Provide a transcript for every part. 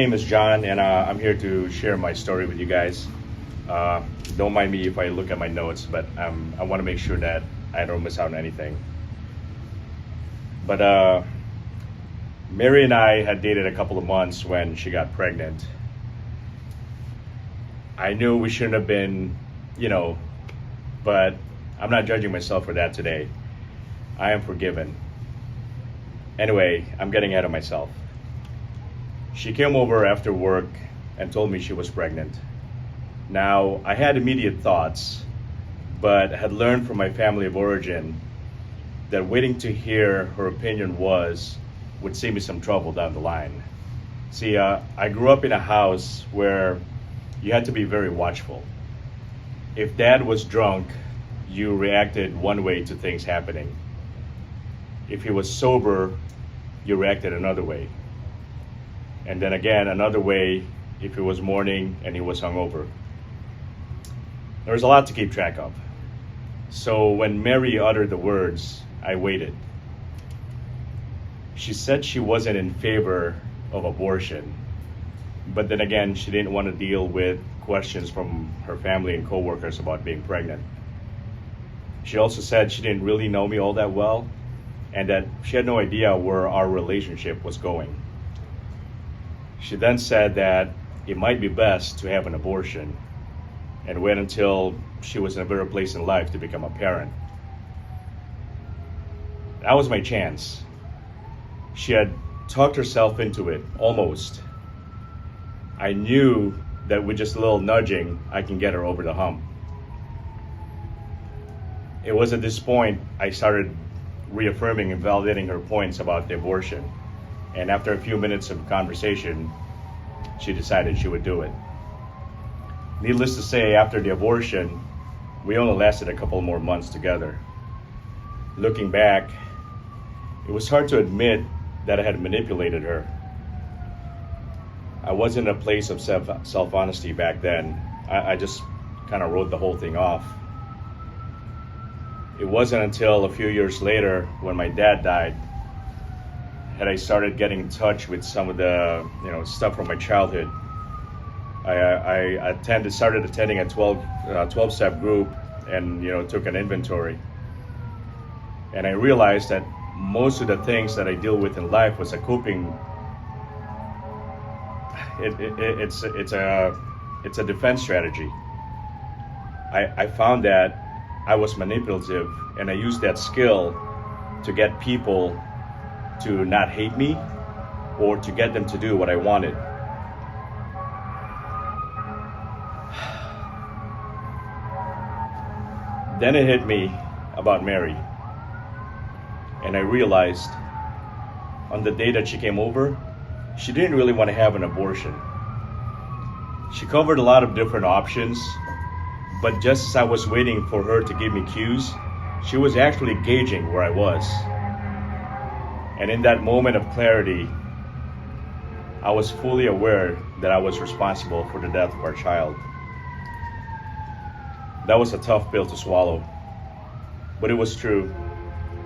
name is John, and I'm here to share my story with you guys. Don't mind me if I look at my notes, but I want to make sure that I don't miss out on anything. But Mary and I had dated a couple of months when she got pregnant. I knew we shouldn't have been, but I'm not judging myself for that today. I am forgiven. Anyway, I'm getting ahead of myself. She came over after work and told me she was pregnant. Now, I had immediate thoughts, but had learned from my family of origin that waiting to hear her opinion would save me some trouble down the line. See, I grew up in a house where you had to be very watchful. If dad was drunk, you reacted one way to things happening. If he was sober, you reacted another way. And then again, another way if he was mourning and he was hungover. There was a lot to keep track of. So when Mary uttered the words, I waited. She said she wasn't in favor of abortion, but then again, she didn't want to deal with questions from her family and coworkers about being pregnant. She also said she didn't really know me all that well, and that she had no idea where our relationship was going. She then said that it might be best to have an abortion and wait until she was in a better place in life to become a parent. That was my chance. She had talked herself into it, almost. I knew that with just a little nudging, I can get her over the hump. It was at this point I started reaffirming and validating her points about the abortion. And after a few minutes of conversation, she decided she would do it. Needless to say, after the abortion, we only lasted a couple more months together. Looking back, it was hard to admit that I had manipulated her. I wasn't in a place of self-honesty back then. I just kind of wrote the whole thing off. It wasn't until a few years later, when my dad died, that I started getting in touch with some of the stuff from my childhood. I started attending a 12-step group and took an inventory. And I realized that most of the things that I deal with in life was a coping. It's a defense strategy. I found that I was manipulative, and I used that skill to get people to not hate me or to get them to do what I wanted. Then it hit me about Mary, and I realized on the day that she came over, she didn't really want to have an abortion. She covered a lot of different options, but just as I was waiting for her to give me cues, she was actually gauging where I was. And in that moment of clarity, I was fully aware that I was responsible for the death of our child. That was a tough pill to swallow, but it was true,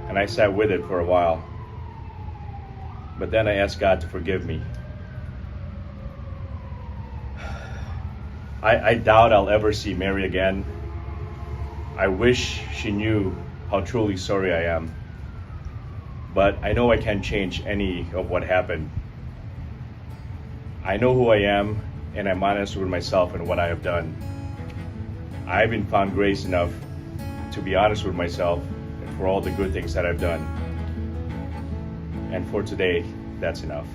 and I sat with it for a while. But then I asked God to forgive me. I doubt I'll ever see Mary again. I wish she knew how truly sorry I am. But I know I can't change any of what happened. I know who I am, and I'm honest with myself and what I have done. I haven't found grace enough to be honest with myself and for all the good things that I've done. And for today, that's enough.